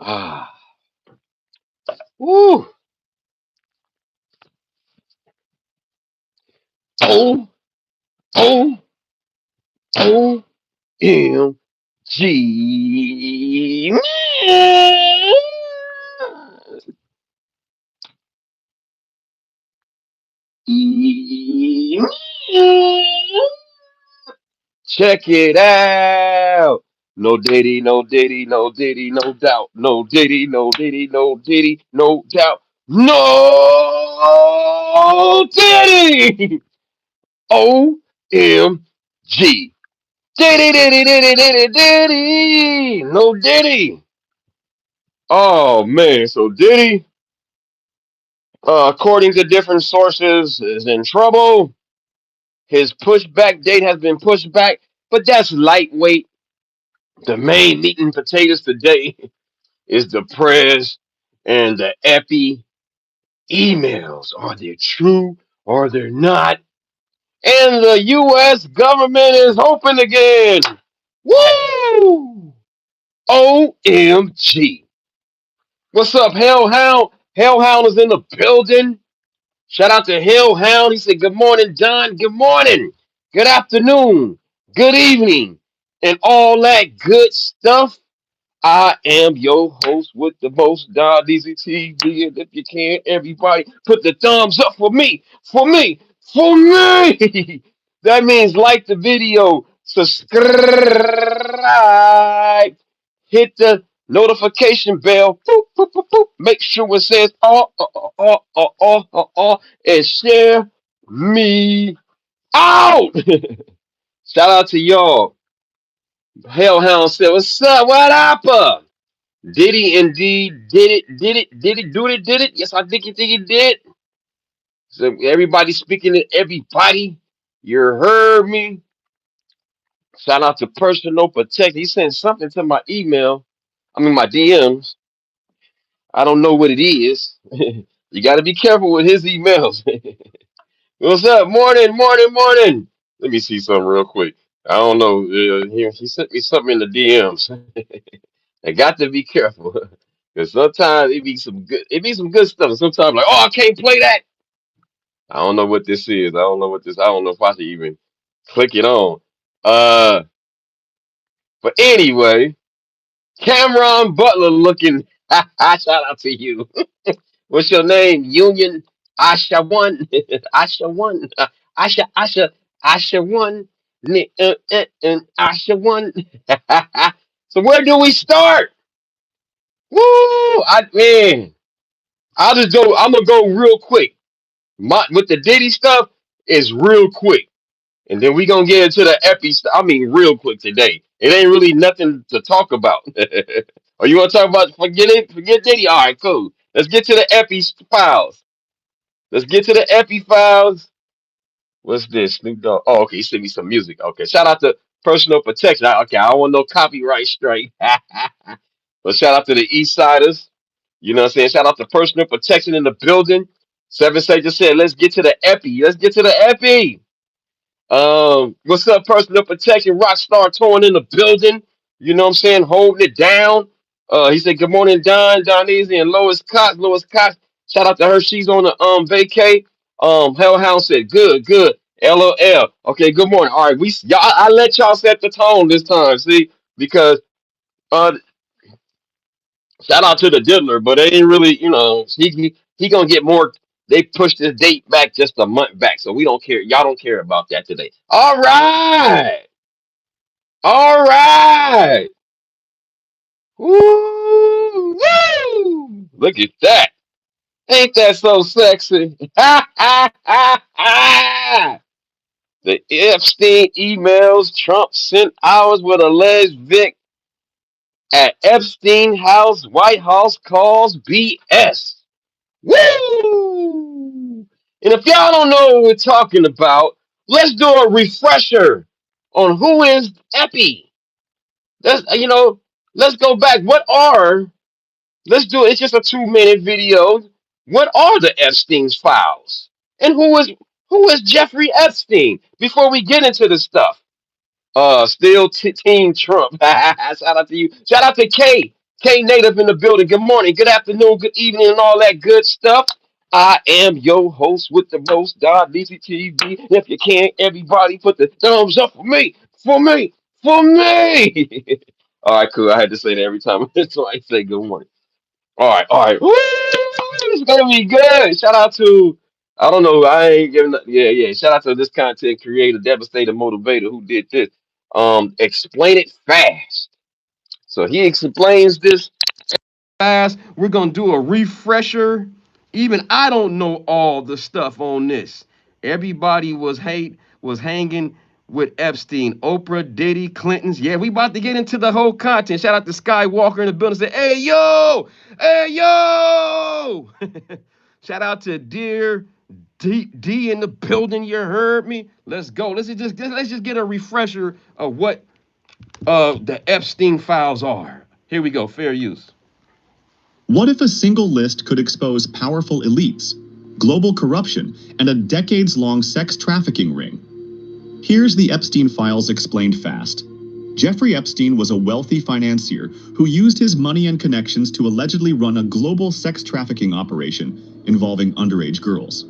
Ah, woo. O O O M G. Check it out. No Diddy, no Diddy, no Diddy, no doubt. No Diddy, no Diddy, no Diddy, no doubt. No Diddy. OMG. Diddy, Diddy, Diddy, Diddy, Diddy. No Diddy. Oh man, so Diddy, according to different sources, is in trouble. His pushback date has been pushed back, but that's lightweight. The main meat and potatoes today is the Prez and the Eppy emails. Are they true or they're not? And the U.S. government is open again. Woo! OMG. What's up, Hellhound? Hellhound is in the building. Shout out to Hellhound. He said, good morning, John. Good morning. Good afternoon. Good evening. And all that good stuff. I am your host with the most, Don DZTV. And if you can, everybody put the thumbs up for me, for me, for me. That means like the video, subscribe, hit the notification bell, boop, boop, boop, boop. Make sure it says and share me out. Shout out to y'all. Hellhound said, what's up? What up? Did he indeed did it? Did it? Did it? Do it? Did it? Yes, I think he did. So everybody speaking to everybody. You heard me. Shout out to personal protect. He sent something to my email. I mean my DMs. I don't know what it is. You got to be careful with his emails. What's up? Morning, morning, morning. Let me see something real quick. I don't know. He sent me something in the DMs. I got to be careful because sometimes it be some good stuff. Sometimes like, oh, I can't play that. I don't know what this is. I don't know what this. I don't know if I should even click it on. Uh, but anyway, Cameron Butler looking. Shout out to you. What's your name? Union Asha one. Asha one. Asha one. Asha one. So where do we start? Woo! Man, I'll just go. I'm gonna go real quick. With the Diddy stuff is real quick, and then we gonna get into the Eppy stuff. I mean, real quick today. It ain't really nothing to talk about. Or you want to talk about forget it? Forget Diddy. All right, cool. Let's get to the Eppy files. Let's get to the Eppy files. What's this? Snoop Dogg. Oh, okay. He sent me some music. Okay. Shout out to personal protection. Okay, I don't want no copyright strike. But shout out to the East Siders. You know what I'm saying? Shout out to personal protection in the building. Seven Say just said, let's get to the Eppy. Let's get to the Eppy. What's up, personal protection? Rockstar touring in the building. You know what I'm saying? Holding it down. He said, good morning, Don, Don Easy, and Lois Cox. Lois Cox. Shout out to her. She's on the vacay. Hellhound said, good, good. LOL. Okay, good morning. All right, y'all I let y'all set the tone this time, see? Because uh shout out to the diddler, but they ain't really, he gonna get more. They pushed this date back just a month back, so we don't care. Y'all don't care about that today. All right, all right. Woo, woo. Look at that. Ain't that so sexy? Ha ha ha ha. The Epstein emails Trump sent hours with alleged Vic at Epstein house. White House calls BS. Woo! And if y'all don't know what we're talking about, let's do a refresher on who is Eppy. Let's go back. Let's do it. It's just a 2 minute video. What are the Epstein's files? And who is Jeffrey Epstein? Before we get into the stuff. Still Team Trump. Shout out to you. Shout out to K. K Native in the building. Good morning, good afternoon, good evening, and all that good stuff. I am your host with the most, God, DCTV. If you can, everybody put the thumbs up for me, for me, for me. All right, cool. I had to say that every time. So I say good morning. All right, all right. Woo! It's gonna be good. Shout out to I don't know. I ain't giving. Yeah, yeah. Shout out to this content creator, devastator, motivator who did this. Explain it fast. So he explains this fast. We're gonna do a refresher. Even I don't know all the stuff on this. Everybody was hanging with Epstein, Oprah, Diddy, Clinton's. Yeah, we about to get into the whole content. Shout out to Skywalker in the building. Say, hey yo. Shout out to Dear D in the building. You heard me. Let's go. Let's just get a refresher of what the Epstein files are. Here we go. Fair use. What if a single list could expose powerful elites, global corruption, and a decades-long sex trafficking ring? Here's the Epstein files explained fast. Jeffrey Epstein was a wealthy financier who used his money and connections to allegedly run a global sex trafficking operation involving underage girls.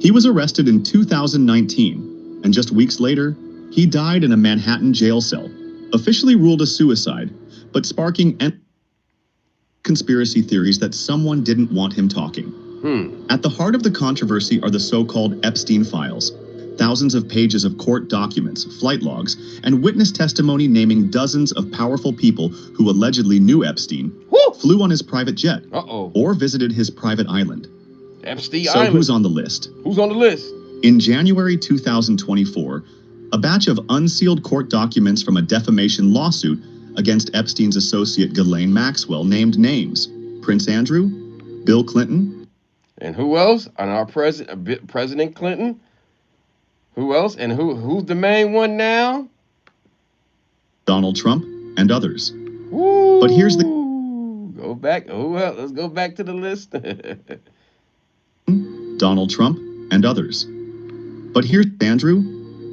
He was arrested in 2019, and just weeks later, he died in a Manhattan jail cell, officially ruled a suicide, but sparking conspiracy theories that someone didn't want him talking. At the heart of the controversy are the so-called Epstein files, thousands of pages of court documents, flight logs, and witness testimony naming dozens of powerful people who allegedly knew Epstein, flew on his private jet, or visited his private island. Epstein So Island. who's on the list? Who's on the list? In January 2024, a batch of unsealed court documents from a defamation lawsuit against Epstein's associate Ghislaine Maxwell named names: Prince Andrew, Bill Clinton, and who else? And our President Clinton. Who else? And who's the main one now? Donald Trump, and others. Woo! But here's the go back. Oh well, let's go back to the list. Donald Trump, and others. But here's Andrew,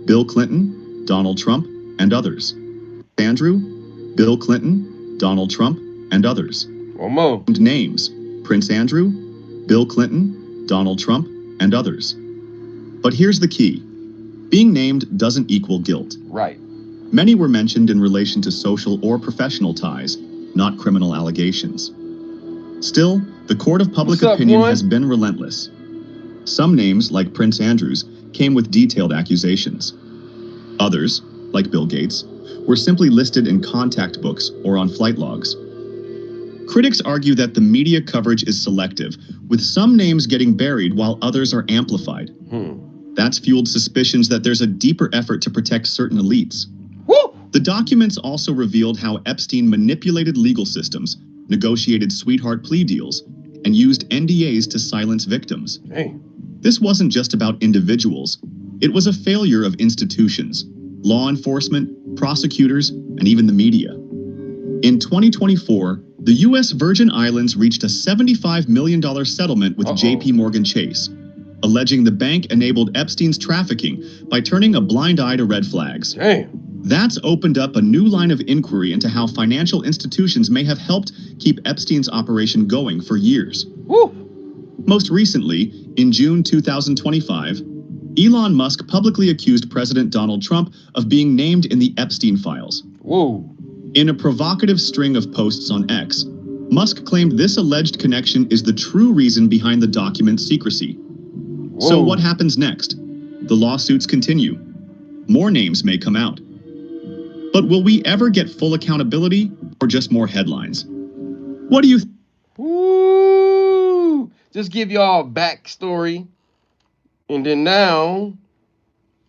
Bill Clinton, Donald Trump, and others. Andrew, Bill Clinton, Donald Trump, and others. One more. Names: Prince Andrew, Bill Clinton, Donald Trump, and others. But here's the key. Being named doesn't equal guilt. Right. Many were mentioned in relation to social or professional ties, not criminal allegations. Still, the court of public opinion has been relentless. Some names, like Prince Andrew's, came with detailed accusations. Others, like Bill Gates, were simply listed in contact books or on flight logs. Critics argue that the media coverage is selective, with some names getting buried while others are amplified. That's fueled suspicions that there's a deeper effort to protect certain elites. The documents also revealed how Epstein manipulated legal systems, negotiated sweetheart plea deals, and used NDAs to silence victims. This wasn't just about individuals. It was a failure of institutions, law enforcement, prosecutors, and even the media. In 2024, the U.S. Virgin Islands reached a $75 million settlement with J.P. Morgan Chase, alleging the bank enabled Epstein's trafficking by turning a blind eye to red flags. That's opened up a new line of inquiry into how financial institutions may have helped keep Epstein's operation going for years. Most recently, in June 2025, Elon Musk publicly accused President Donald Trump of being named in the Epstein files. In a provocative string of posts on X, Musk claimed this alleged connection is the true reason behind the document's secrecy. So what happens next? The lawsuits continue. More names may come out. But will we ever get full accountability or just more headlines? What do you think? Just give y'all a backstory. And then now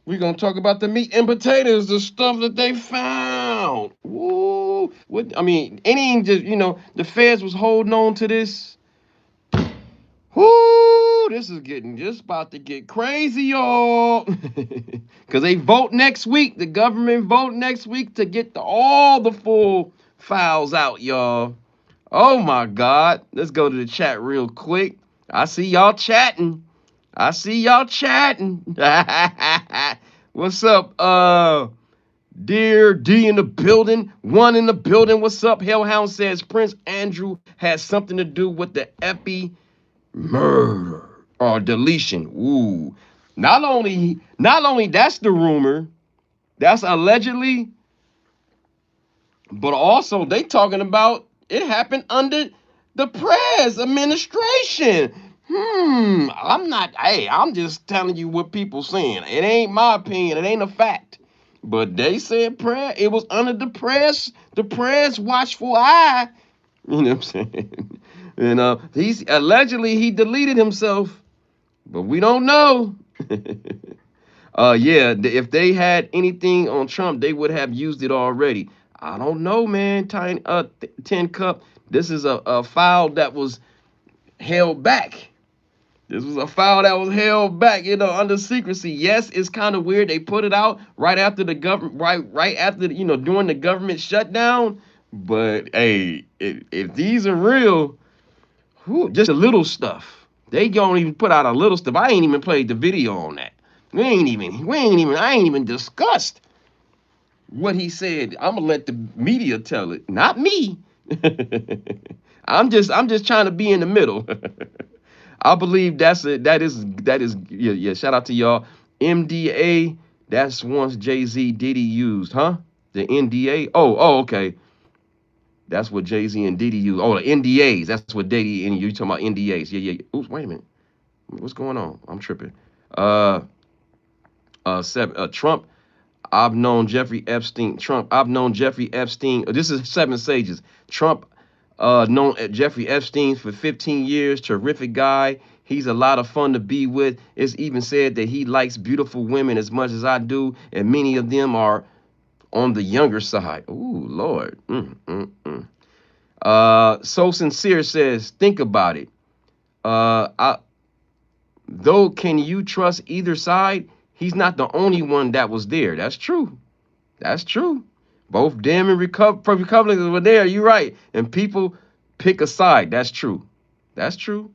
we're going to talk about the meat and potatoes, the stuff that they found. What, I mean, it ain't just, the feds was holding on to this. This is just about to get crazy, y'all. Because they vote next week. The government vote next week to get all the full files out, y'all. Oh, my God. Let's go to the chat real quick. I see y'all chatting. What's up, Dear D in the building, one in the building. What's up? Hellhound says Prince Andrew has something to do with the Eppy murder or deletion. Ooh. Not only that's the rumor, that's allegedly, but also they talking about it happened under the Prez administration. I'm just telling you what people saying. It ain't my opinion. It ain't a fact. But they said it was under the Prez watchful eye. You know what I'm saying? And he's allegedly he deleted himself, but we don't know. Yeah, if they had anything on Trump, they would have used it already. I don't know, man. Tiny 10 Cup. This is a file that was held back. This was a file that was held back, under secrecy. Yes, it's kind of weird. They put it out right after the government, right after during the government shutdown. But hey, if these are real, just a little stuff. They don't even put out a little stuff. I ain't even played the video on that. I ain't even discussed what he said. I'm gonna let the media tell it, not me. I'm just trying to be in the middle. I believe that is yeah. Shout out to y'all. MDA, that's once Jay-Z Diddy used, huh? The NDA. Oh, okay. That's what Jay-Z and Diddy used. Oh, the NDAs. That's what Diddy and you talking about NDAs. Yeah. Oops, wait a minute. What's going on? I'm tripping. Uh Trump. I've known Jeffrey Epstein. Trump. I've known Jeffrey Epstein. This is Seven Sages. Trump known Jeffrey Epstein for 15 years. Terrific guy. He's a lot of fun to be with. It's even said that he likes beautiful women as much as I do, and many of them are on the younger side. Ooh, Lord. So sincere says, think about it. Though, can you trust either side? He's not the only one that was there. That's true. That's true. Both Dem and Republicans were there. You're right. And people pick a side. That's true. That's true.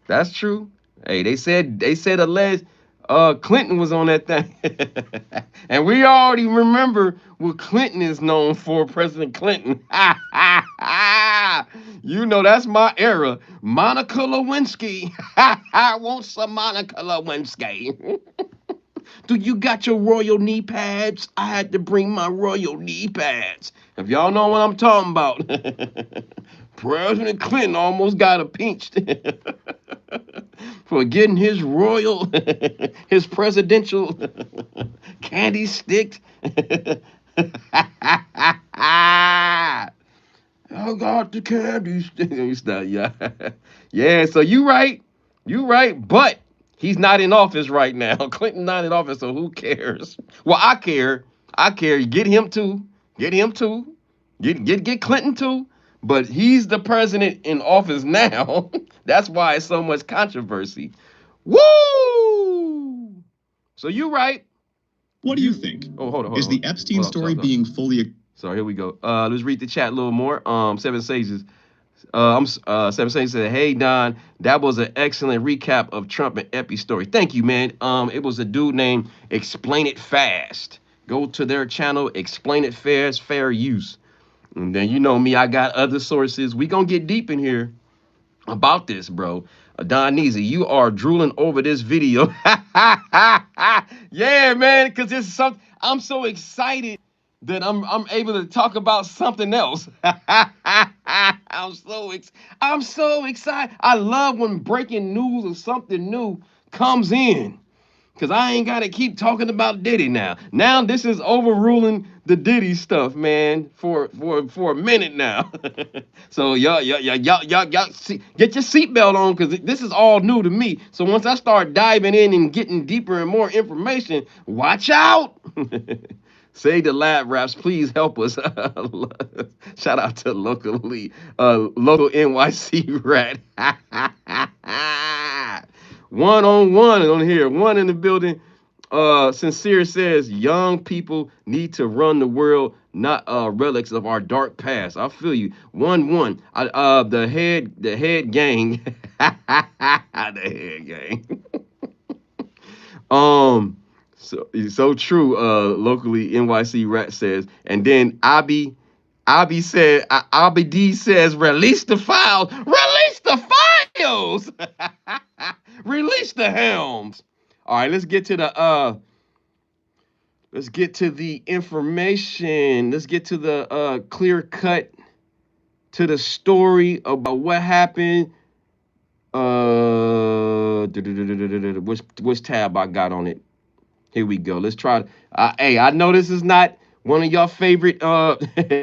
That's true. Hey, they said alleged Clinton was on that thing. And we already remember what Clinton is known for, President Clinton. That's my era. Monica Lewinsky. I want some Monica Lewinsky. Do you got your royal knee pads? I had to bring my royal knee pads. If y'all know what I'm talking about. President Clinton almost got pinched for getting his royal, his presidential candy stick. I got the candy stick. Yeah. Yeah, so you right. You right. But he's not in office right now. Clinton not in office, so who cares? Well, I care. I care. Get him too. Get him too. Get Clinton too. But he's the president in office now. That's why it's so much controversy. Woo! So you right. What do you think? Oh, hold on. Is the Epstein story being fully... Sorry, here we go. Let's read the chat a little more. Seven Sages. Seven Sages said, "Hey Don, that was an excellent recap of Trump and Eppy story. Thank you, man. It was a dude named Explain It Fast. Go to their channel, Explain It Fast, Fair Use. And then you know me, I got other sources. We gonna get deep in here about this, bro. Don Neasy, you are drooling over this video." Yeah, man, because it's something. I'm so excited that I'm able to talk about something else. I'm so excited. I love when breaking news or something new comes in. Cause I ain't gotta keep talking about Diddy now. Now this is overruling the Diddy stuff, man, for a minute now. So y'all get your seatbelt on, cause this is all new to me. So once I start diving in and getting deeper and more information, watch out. Say the lab raps, please help us. Shout out to local NYC rat. One on here, one in the building. Sincere says young people need to run the world, not relics of our dark past. I feel you. One. The head gang. The head gang. So it's so true. Locally, NYC Rat says, and then Abby said, Abby D says, release the files, release the files, release the helms. All right, let's get to the information. Let's get to the clear cut to the story about what happened. Which tab I got on it? Here we go. Let's try. Hey, I know this is not one of your favorite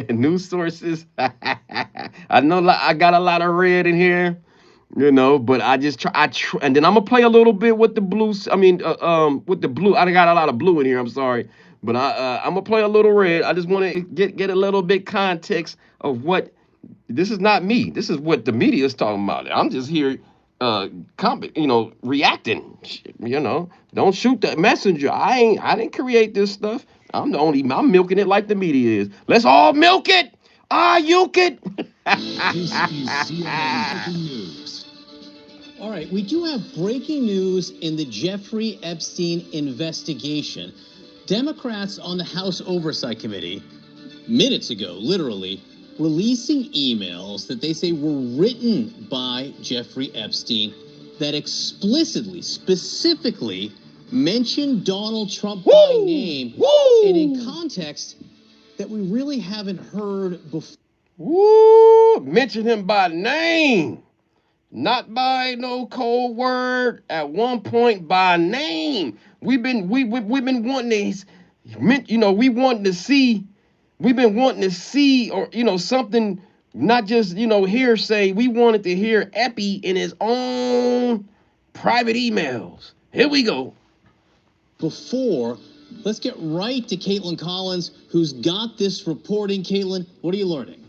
news sources. I know I got a lot of red in here, but I just try. And then I'm gonna play a little bit with the blues. I mean, with the blue. I got a lot of blue in here. I'm sorry, but I'm gonna play a little red. I just want to get a little bit context of what. This is not me. This is what the media is talking about. I'm just here reacting. Don't shoot the messenger. I didn't create this stuff. I'm milking it like the media is. Let's all milk it. You it. This is CNN Breaking News. All right, we do have breaking news in the Jeffrey Epstein investigation. Democrats on the House Oversight Committee, minutes ago, literally, releasing emails that they say were written by Jeffrey Epstein that explicitly, specifically mention Donald Trump by name and in context that we really haven't heard before. Mention him by name, not by no cold word. At one point, by name. We've been wanting these. We wanting to see. We've been wanting to see, or something, not just hearsay. We wanted to hear Eppy in his own private emails. Here we go. Before, let's get right to Caitlin Collins, who's got this reporting. Caitlin, what are you learning?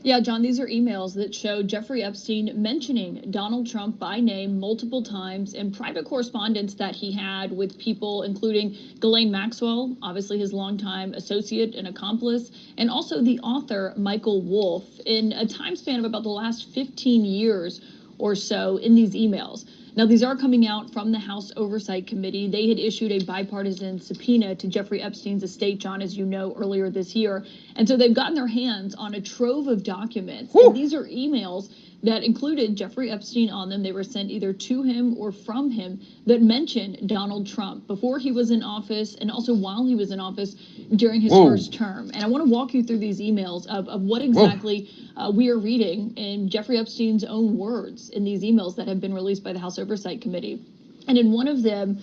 Yeah, John, these are emails that show Jeffrey Epstein mentioning Donald Trump by name multiple times in private correspondence that he had with people, including Ghislaine Maxwell, obviously his longtime associate and accomplice, and also the author Michael Wolff, in a time span of about the last 15 years or so in these emails. Now, these are coming out from the House Oversight Committee. They had issued a bipartisan subpoena to Jeffrey Epstein's estate, John, as you know, earlier this year. And so they've gotten their hands on a trove of documents. Woo! And these are emails that included Jeffrey Epstein on them. They were sent either to him or from him that mentioned Donald Trump before he was in office and also while he was in office during his first term. And I want to walk you through these emails of what exactly we are reading in Jeffrey Epstein's own words in these emails that have been released by the House Oversight Committee. And in one of them,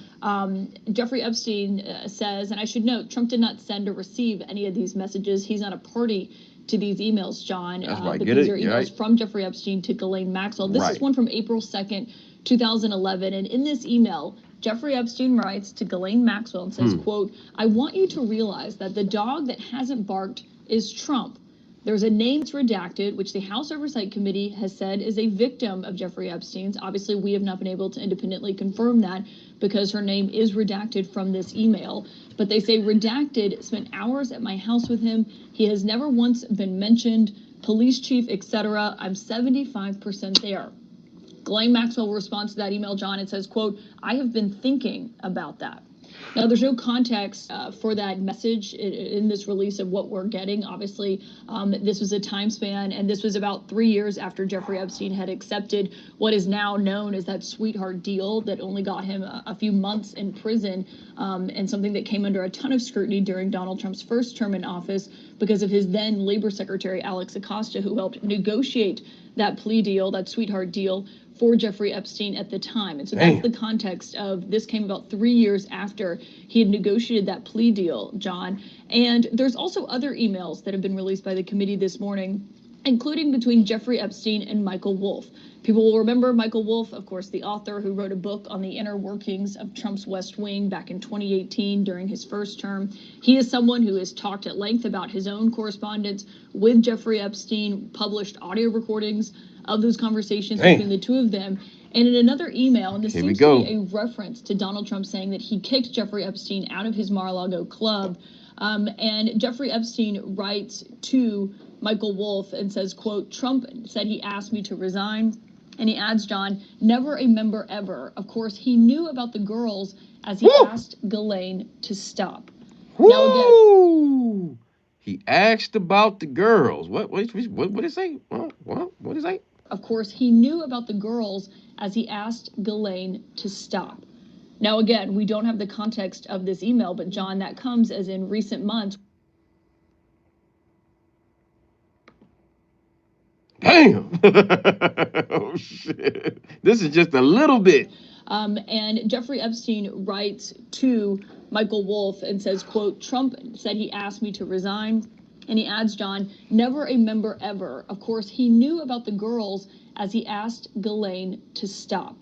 Jeffrey Epstein says, and I should note, Trump did not send or receive any of these messages. He's not a party to these emails, John. That's right. But these are emails from Jeffrey Epstein to Ghislaine Maxwell. This is one from April 2nd, 2011. And in this email, Jeffrey Epstein writes to Ghislaine Maxwell and says, quote, I want you to realize that the dog that hasn't barked is Trump. There's a name that's redacted, which the House Oversight Committee has said is a victim of Jeffrey Epstein's. Obviously, we have not been able to independently confirm that because her name is redacted from this email. But they say redacted spent hours at my house with him. He has never once been mentioned, police chief, etc. I'm 75% there. Ghislaine Maxwell responds to that email, John, and says, quote, I have been thinking about that. Now, there's no context for that message in this release of what we're getting. Obviously, this was a time span, and this was about 3 years after Jeffrey Epstein had accepted what is now known as that sweetheart deal that only got him a few months in prison, and something that came under a ton of scrutiny during Donald Trump's first term in office because of his then Labor Secretary, Alex Acosta, who helped negotiate that plea deal, that sweetheart deal, for Jeffrey Epstein at the time. And so that's the context of this came about 3 years after he had negotiated that plea deal, John. And there's also other emails that have been released by the committee this morning, including between Jeffrey Epstein and Michael Wolff. People will remember Michael Wolff, of course, the author who wrote a book on the inner workings of Trump's West Wing back in 2018 during his first term. He is someone who has talked at length about his own correspondence with Jeffrey Epstein, published audio recordings of those conversations between the two of them. And in another email, and this seems to be a reference to Donald Trump saying that he kicked Jeffrey Epstein out of his Mar-a-Lago club. And Jeffrey Epstein writes to Michael Wolff and says, quote, Trump said he asked me to resign. And he adds, John, never a member ever. Of course, he knew about the girls as he asked Ghislaine to stop. Woo! Now again, he asked about the girls. What did it say? What did it say? Of course, he knew about the girls as he asked Ghislaine to stop. Now again, we don't have the context of this email, but John, that comes as in recent months. Damn. Oh, shit. This is just a little bit. And Jeffrey Epstein writes to Michael Wolff and says, quote, Trump said he asked me to resign. And he adds, John, never a member ever. Of course, he knew about the girls as he asked Ghislaine to stop.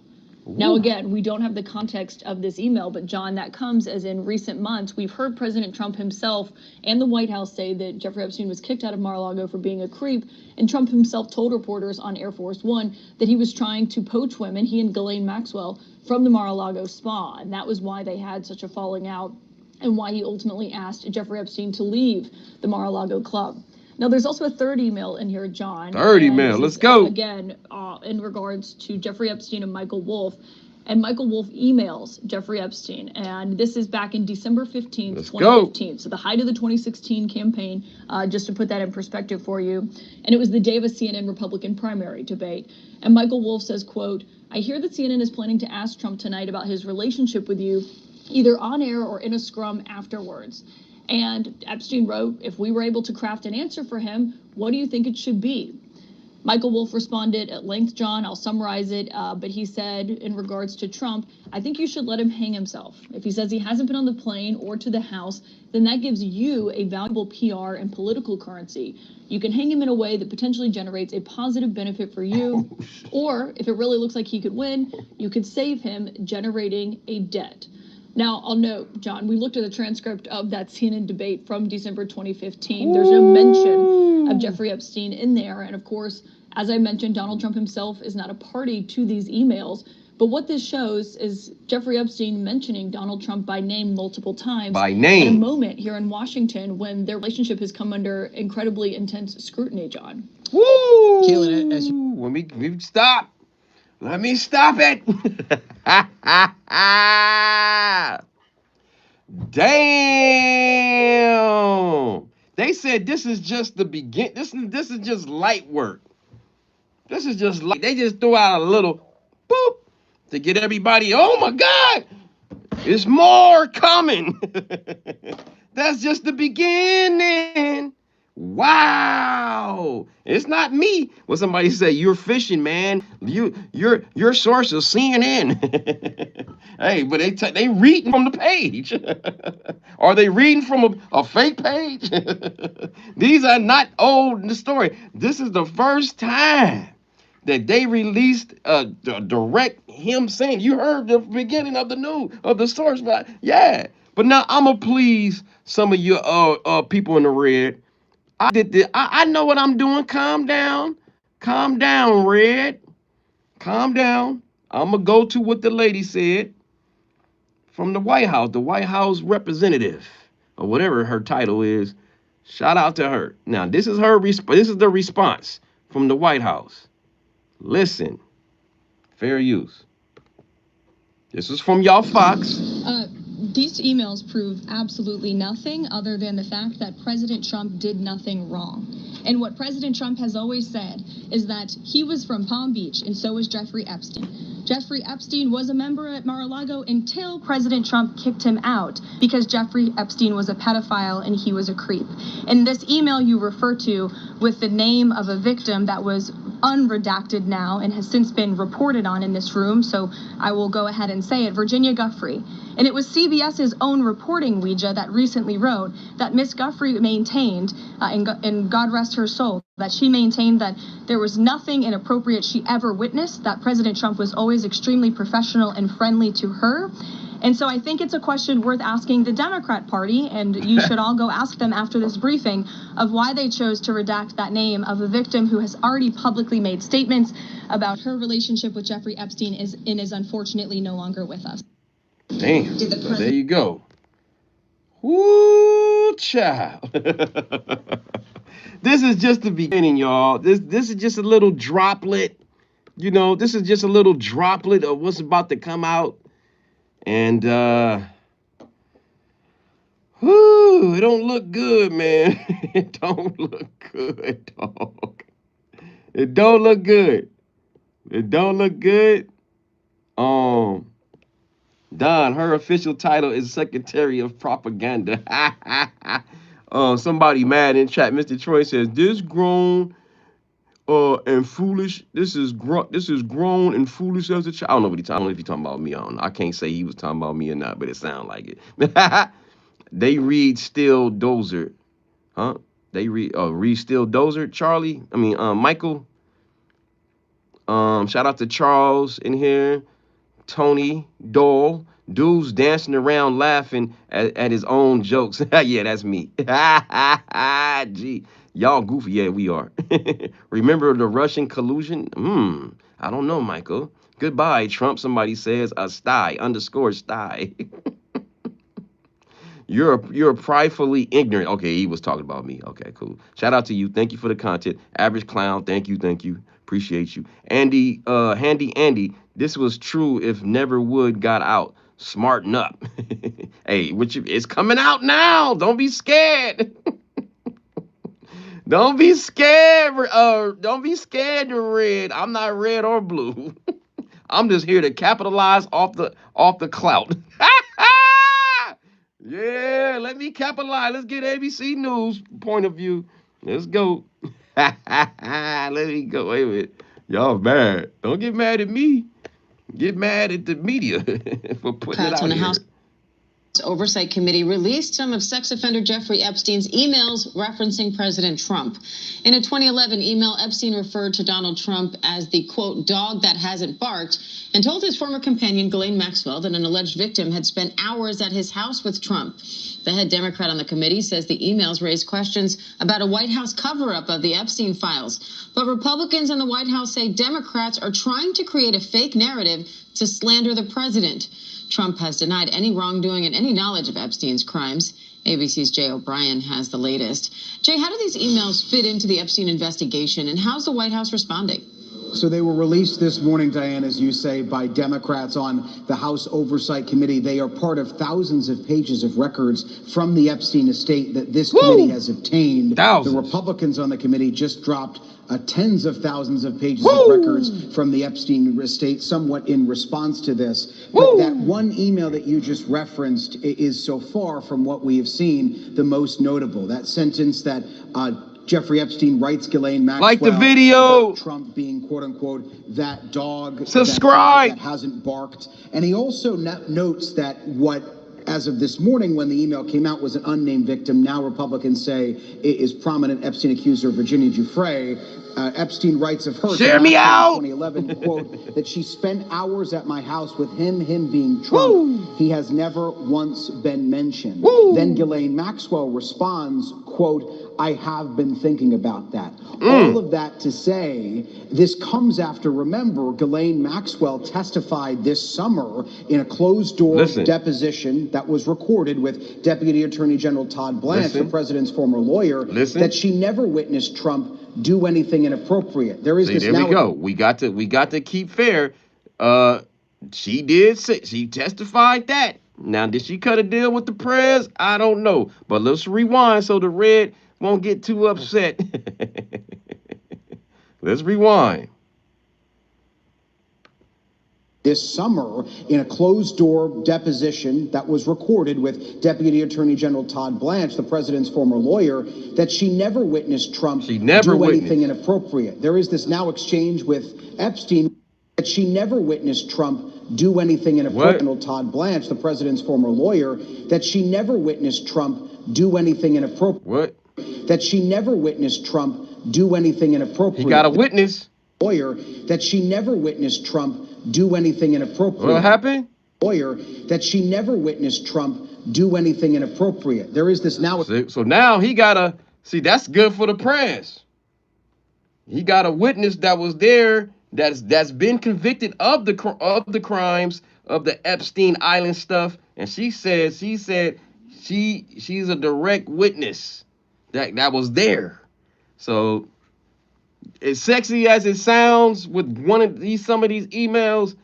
Ooh. Now, again, we don't have the context of this email, but John, that comes as in recent months, we've heard President Trump himself and the White House say that Jeffrey Epstein was kicked out of Mar-a-Lago for being a creep. And Trump himself told reporters on Air Force One that he was trying to poach women, he and Ghislaine Maxwell, from the Mar-a-Lago spa. And that was why they had such a falling out and why he ultimately asked Jeffrey Epstein to leave the Mar-a-Lago club. Now, there's also a third email in here, John. Third email, let's go. Again, in regards to Jeffrey Epstein and Michael Wolff. And Michael Wolff emails Jeffrey Epstein. And this is back in December 15th, 2015. So the height of the 2016 campaign, just to put that in perspective for you. And it was the day of a CNN Republican primary debate. And Michael Wolff says, quote, I hear that CNN is planning to ask Trump tonight about his relationship with you, either on air or in a scrum afterwards. And Epstein wrote, if we were able to craft an answer for him, what do you think it should be? Michael Wolff responded at length, John, I'll summarize it, but he said in regards to Trump, I think you should let him hang himself. If he says he hasn't been on the plane or to the House, then that gives you a valuable PR and political currency. You can hang him in a way that potentially generates a positive benefit for you, or if it really looks like he could win, you could save him generating a debt. Now, I'll note, John, we looked at the transcript of that CNN debate from December 2015. There's no mention of Jeffrey Epstein in there. And of course, as I mentioned, Donald Trump himself is not a party to these emails. But what this shows is Jeffrey Epstein mentioning Donald Trump by name multiple times. By name. At a moment here in Washington when their relationship has come under incredibly intense scrutiny, John. Woo! Killing it. When we stop. Let me stop it. Damn. They said this is just the begin. This is just light work. This is just light. They just threw out a little boop to get everybody. Oh my God. There's more coming. That's just the beginning. Wow. It's not me. When somebody say you're fishing, man. Your source is CNN. Hey, but they reading from the page. Are they reading from a fake page? These are not old in the story. This is the first time that they released a direct him saying, you heard the beginning of the news of the source, but yeah. But now I'm gonna please some of your people in the red. I know what I'm doing. Calm down, Red. Calm down. I'm gonna go to what the lady said from the White House representative, or whatever her title is. Shout out to her. Now this is her. This is the response from the White House. Listen, fair use. This is from y'all Fox. These emails prove absolutely nothing other than the fact that President Trump did nothing wrong. And what President Trump has always said is that he was from Palm Beach, and so was Jeffrey Epstein. Jeffrey Epstein was a member at Mar-a-Lago until President Trump kicked him out because Jeffrey Epstein was a pedophile and he was a creep. And this email you refer to with the name of a victim that was unredacted now and has since been reported on in this room, so I will go ahead and say it, Virginia Giuffre. And it was CBS's own reporting, Ouija, that recently wrote that Miss Giuffre maintained, and God rest her soul, that she maintained that there was nothing inappropriate she ever witnessed, that President Trump was always extremely professional and friendly to her. And so I think it's a question worth asking the Democrat Party, and you should all go ask them after this briefing, of why they chose to redact that name of a victim who has already publicly made statements about her relationship with Jeffrey Epstein and is unfortunately no longer with us. Damn, so there you go. Woo, child. This is just the beginning, y'all. This is just a little droplet You know, this is just a little droplet of what's about to come out. And whew, it don't look good, man. It don't look good, dog. It don't look good. It don't look good. Um, Don, her official title is Secretary of Propaganda. Somebody mad in chat. Mr. Troy says this grown and foolish. This is grown and foolish as a child. I don't know what I don't know if he's talking about me. I don't know. I can't say he was talking about me or not, but it sounds like it. They read Still Dozer, huh? They read Still Dozer. Charlie, I mean Michael. Shout out to Charles in here. Tony Dole. Dude's dancing around laughing at his own jokes. Yeah, that's me. Gee, y'all goofy. Yeah, we are. Remember the Russian collusion? I don't know, Michael. Goodbye, Trump. Somebody says a sty underscore sty. You're pridefully ignorant. Okay, he was talking about me. Okay, cool. Shout out to you. Thank you for the content. Average clown. Thank you. Appreciate you. Andy, Handy Andy. This was true if never would got out. Smarten up. Hey, it's coming out now. Don't be scared. Don't be scared. Don't be scared to red. I'm not red or blue. I'm just here to capitalize off the clout. Yeah, let me capitalize. Let's get ABC News point of view. Let's go. Let me go. Wait a minute. Y'all mad. Don't get mad at me. Get mad at the media for putting it out here. Oversight Committee released some of sex offender Jeffrey Epstein's emails referencing President Trump. In a 2011 email, Epstein referred to Donald Trump as the, quote, dog that hasn't barked, and told his former companion, Ghislaine Maxwell, that an alleged victim had spent hours at his house with Trump. The head Democrat on the committee says the emails raised questions about a White House cover-up of the Epstein files. But Republicans in the White House say Democrats are trying to create a fake narrative to slander the president. Trump has denied any wrongdoing and any knowledge of Epstein's crimes. ABC's Jay O'Brien has the latest. Jay, how do these emails fit into the Epstein investigation, and how's the White House responding? So they were released this morning, Diane, as you say, by Democrats on the House Oversight Committee. They are part of thousands of pages of records from the Epstein estate that this committee has obtained. Thousands. The Republicans on the committee just dropped tens of thousands of pages of records from the Epstein estate, somewhat in response to this. But that one email that you just referenced is so far from what we have seen the most notable. That sentence that Jeffrey Epstein writes Ghislaine Maxwell like the video about Trump being, quote unquote, that dog subscribe that hasn't barked. And he also notes that what, as of this morning when the email came out, was an unnamed victim. Now Republicans say it is prominent Epstein accuser Virginia Giuffre. Epstein writes of her Share me out. 2011, quote, that she spent hours at my house with him being Trump. Woo. He has never once been mentioned. Woo. Then Ghislaine Maxwell responds, quote, I have been thinking about that. All of that to say, this comes after, remember, Ghislaine Maxwell testified this summer in a closed-door deposition that was recorded with Deputy Attorney General Todd Blanche, the president's former lawyer, that she never witnessed Trump do anything inappropriate. There is this there now. We go. We got to keep fair. She did say, she testified that. Now, did she cut a deal with the Prez? I don't know. But let's rewind so the red won't get too upset. Let's rewind. This summer in a closed-door deposition that was recorded with Deputy Attorney General Todd Blanche, the president's former lawyer, that she never witnessed Trump do anything inappropriate. There is this now exchange with Epstein that she never witnessed Trump do anything inappropriate. Todd Blanche, the president's former lawyer, that she never witnessed Trump do anything inappropriate. That she never witnessed Trump do anything inappropriate. He got a witness. Lawyer, that she never witnessed Trump do anything inappropriate. What happened? Lawyer, that she never witnessed Trump do anything inappropriate. There is this now. So now he gotta see. That's good for the press. He got a witness that was there. That's been convicted of the crimes of the Epstein Island stuff, and she said she's a direct witness that was there. So As sexy as it sounds with some of these emails,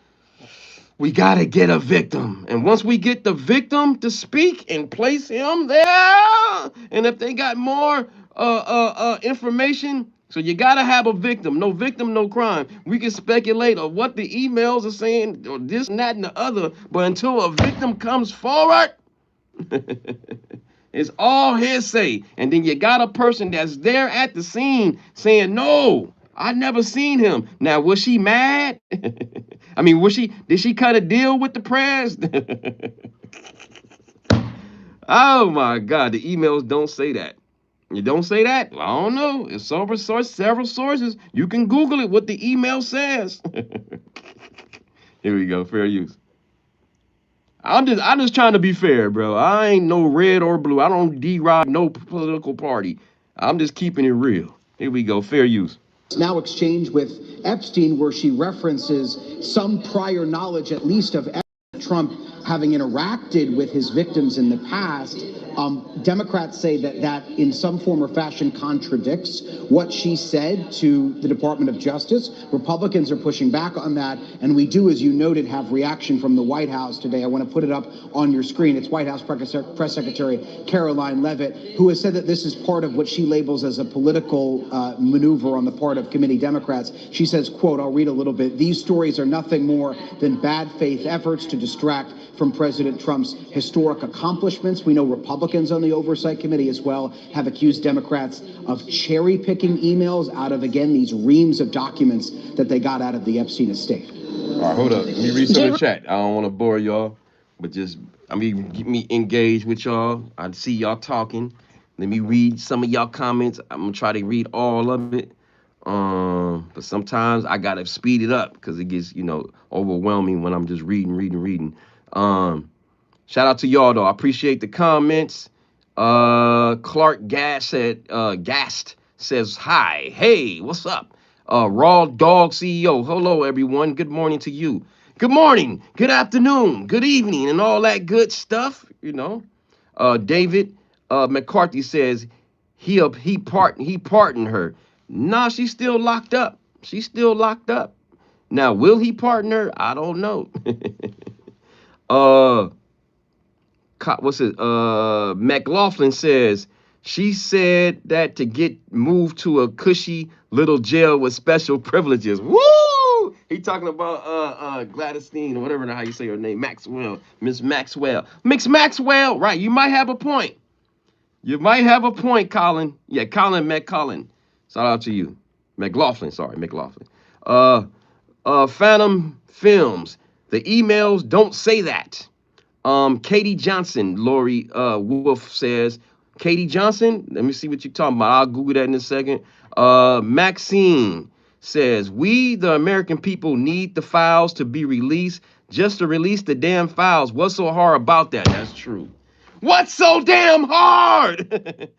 we gotta get a victim. And once we get the victim to speak and place him there, and if they got more information, so you gotta have a victim. No victim, no crime. We can speculate on what the emails are saying, or this and that and the other, but until a victim comes forward, it's all hearsay. And then you got a person that's there at the scene saying, no, I never seen him. Now, was she mad? I mean, did she cut a deal with the Prez? Oh my God, the emails don't say that. You don't say that? I don't know. It's several sources. You can Google it, what the email says. Here we go, fair use. I'm just trying to be fair, bro. I ain't no red or blue. I don't deride no political party. I'm just keeping it real. Here we go, fair use. Now exchange with Epstein, where she references some prior knowledge, at least, of Trump having interacted with his victims in the past. Democrats say that in some form or fashion contradicts what she said to the Department of Justice. Republicans are pushing back on that, and we do, as you noted, have reaction from the White House today. I want to put it up on your screen. It's White House Press Secretary Caroline Leavitt, who has said that this is part of what she labels as a political maneuver on the part of committee Democrats. She says, quote, I'll read a little bit, "These stories are nothing more than bad faith efforts to distract from President Trump's historic accomplishments. We know Republicans on the Oversight Committee as well have accused Democrats of cherry-picking emails out of, again, these reams of documents that they got out of the Epstein estate." All right, hold up. Let me read some of the chat. I don't want to bore y'all, but just, get me engaged with y'all. I see y'all talking. Let me read some of y'all comments. I'm going to try to read all of it. But sometimes I got to speed it up because it gets, overwhelming when I'm just reading. Shout out to y'all though. I appreciate the comments. Clark Gast says hi. Hey, what's up? Raw Dog CEO. Hello everyone. Good morning to you. Good morning, good afternoon, good evening, and all that good stuff, David McCarthy says he pardoned her. Nah, she's still locked up. She's still locked up. Now, will he pardon her? I don't know. McLaughlin says she said that to get moved to a cushy little jail with special privileges. Woo! He talking about Gladys or whatever how you say her name, Maxwell, Miss Maxwell. Miss Maxwell, right? You might have a point. You might have a point, Colin. Yeah, Colin. Shout out to you. McLaughlin. Phantom Films. The emails don't say that. Katie Johnson, Lori Wolf says, Katie Johnson, let me see what you're talking about. I'll Google that in a second. Maxine says, we, the American people, need the files to be released. Just to release the damn files. What's so hard about that? That's true. What's so damn hard?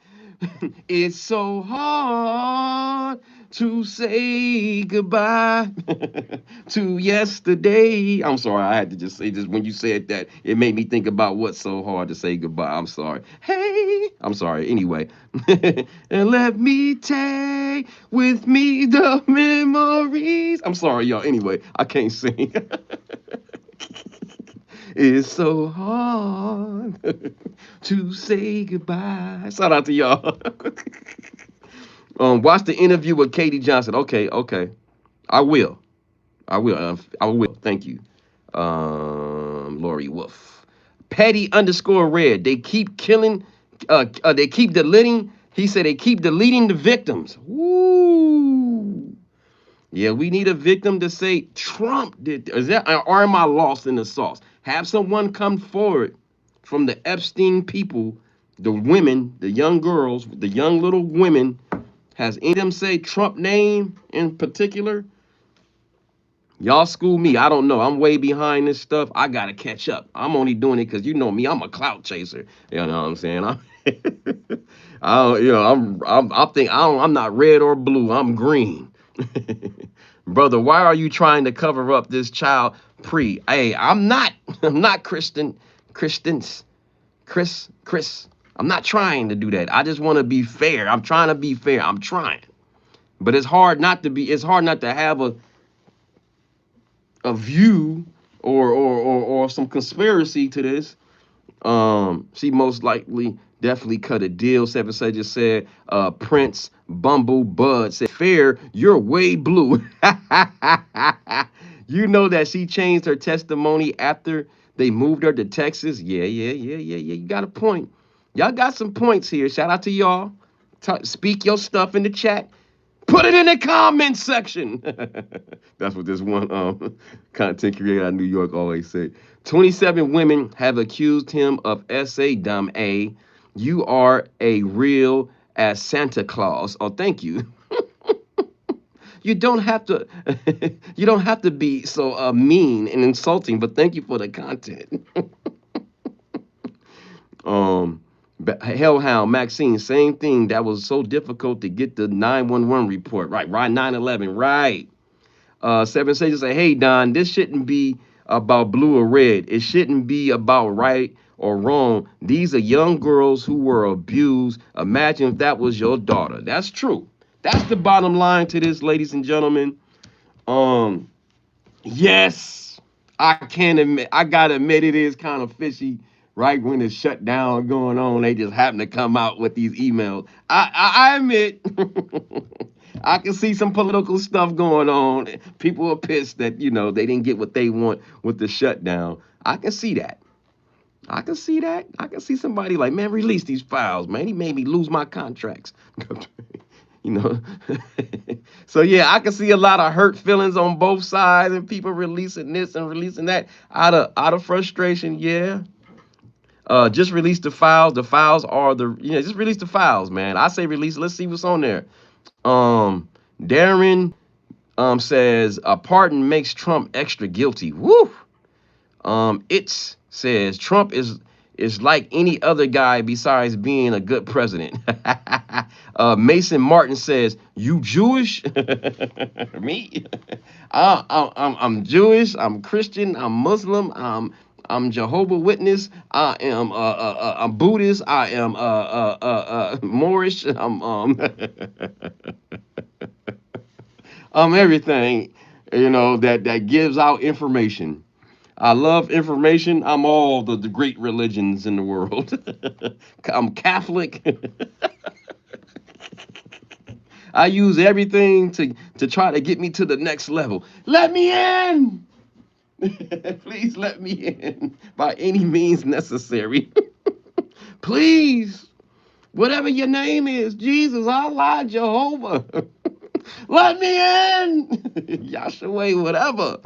It's so hard to say goodbye to yesterday. I'm sorry, I had to just say this. When you said that, it made me think about what's so hard to say goodbye. I'm sorry. Hey, I'm sorry. Anyway, and let me take with me the memories. I'm sorry, y'all. Anyway, I can't sing. It's so hard to say goodbye. Shout out to y'all. Watch the interview with Katie Johnson. Okay. I will. Thank you. Lori Wolf. Petty _red. They keep killing. They keep deleting. He said they keep deleting the victims. Woo. Yeah, we need a victim to say Trump did. Or am I lost in the sauce? Have someone come forward from the Epstein people, the women, the young girls, the young little women. Has any of them say Trump name in particular? Y'all school me. I don't know. I'm way behind this stuff. I gotta catch up. I'm only doing it because you know me. I'm a clout chaser. You know what I'm saying? I'm not red or blue. I'm green. Brother, why are you trying to cover up this child Hey, I'm not Christians. Chris. I'm not trying to do that. I just want to be fair. I'm trying to be fair. I'm trying. But it's hard not to be. It's hard not to have a view or some conspiracy to this. She most likely definitely cut a deal. Seven just said, Prince Bumble Bud said, Fair, you're way blue. You know that she changed her testimony after they moved her to Texas. Yeah. You got a point. Y'all got some points here. Shout out to y'all. Speak your stuff in the chat. Put it in the comment section. That's what this one content creator out of New York always say. 27 women have accused him of SA dumb A. You are a real as Santa Claus. Oh, thank you. You don't have to you don't have to be so mean and insulting, but thank you for the content. Hellhound Maxine, same thing. That was so difficult to get the 911 report. Right, 9/11, right. Seven Sages say, hey Don, this shouldn't be about blue or red. It shouldn't be about right or wrong. These are young girls who were abused. Imagine if that was your daughter. That's true. That's the bottom line to this, ladies and gentlemen. Um, yes, I can admit, I gotta admit it is kind of fishy, right? When it's shut down going on, they just happen to come out with these emails. I admit, I can see some political stuff going on. People are pissed that, they didn't get what they want with the shutdown. I can see that. I can see that. I can see somebody like, man, release these files, man. He made me lose my contracts. you know. So yeah, I can see a lot of hurt feelings on both sides and people releasing this and releasing that out of frustration. Yeah. Just release the files. The files are just release the files, man. I say release. Let's see what's on there. Darren says a pardon makes Trump extra guilty. Woo. It says Trump is like any other guy besides being a good president. Mason Martin says, "You Jewish?" Me? I'm Jewish. I'm Christian. I'm Muslim. I'm Jehovah Witness. I'm Buddhist. I am Moorish. I'm everything, that gives out information. I love information. I'm all the great religions in the world. I'm Catholic. I use everything to try to get me to the next level. Let me in. Please let me in by any means necessary. Please. Whatever your name is, Jesus, Allah, Jehovah. Let me in. Yahshua, whatever.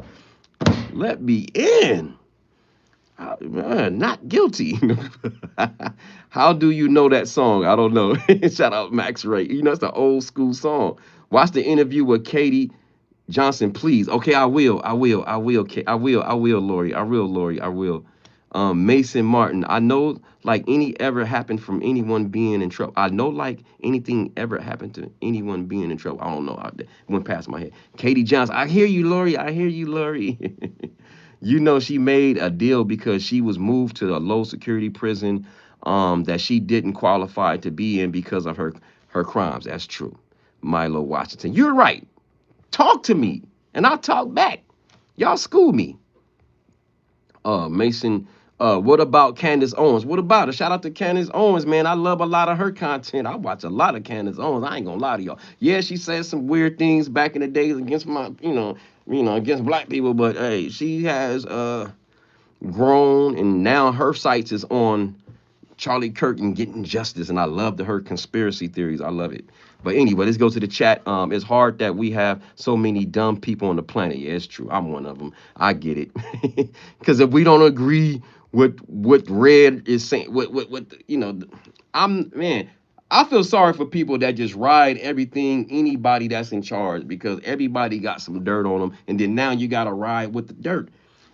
Let me in. Not guilty. How do you know that song? I don't know. Shout out Max Ray. It's an old school song. Watch the interview with Katie Johnson, please. Okay, I will, Lori. I will. Mason Martin. I know like any ever happened from anyone being in trouble. I know like anything ever happened to anyone being in trouble. I don't know. I went past my head. Katie Johnson. I hear you, Lori. She made a deal because she was moved to a low security prison that she didn't qualify to be in because of her crimes. That's true. Milo Washington. You're right. Talk to me, and I'll talk back. Y'all school me. Mason, what about Candace Owens? What about her? Shout out to Candace Owens, man. I love a lot of her content. I watch a lot of Candace Owens. I ain't gonna lie to y'all. Yeah, she said some weird things back in the days against against black people, but hey, she has grown, and now her sights is on Charlie Kirk and getting justice, and I love her conspiracy theories. I love it. But anyway, let's go to the chat. It's hard that we have so many dumb people on the planet. Yeah, it's true. I'm one of them. I get it. Because if we don't agree with what Red is saying, I feel sorry for people that just ride anybody that's in charge, because everybody got some dirt on them, and then now you got to ride with the dirt.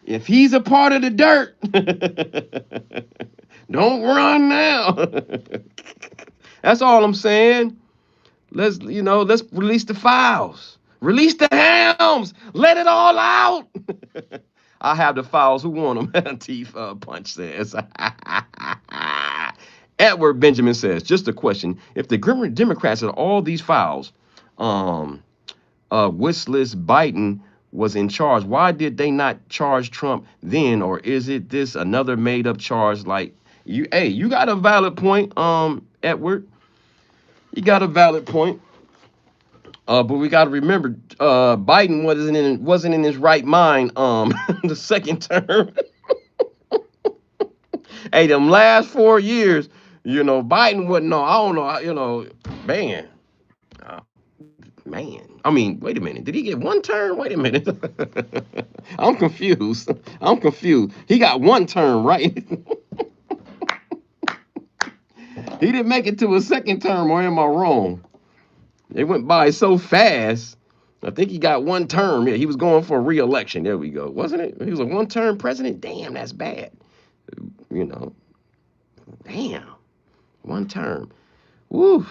If he's a part of the dirt, don't run now. That's all I'm saying. Let's release the files. Release the hams. Let it all out. I have the files. Who want them? Teeth Punch says. Edward Benjamin says, just a question. If the Democrats had all these files, Wishless Biden was in charge. Why did they not charge Trump then, or is it this another made up charge? Like you, hey, you got a valid point, Edward. You got a valid point. But we got to remember, Biden wasn't in his right mind. The second term. Hey, them last 4 years, Biden wasn't. No, I don't know. Man, uh, man. I mean, wait a minute. Did he get one term? Wait a minute. I'm confused. I'm confused. He got one term, right? He didn't make it to a second term, or am I wrong? It went by so fast. I think he got one term. Yeah, he was going for a re-election. There we go. Wasn't it? He was a one-term president. Damn, that's bad. You know. Damn. One term. Woo.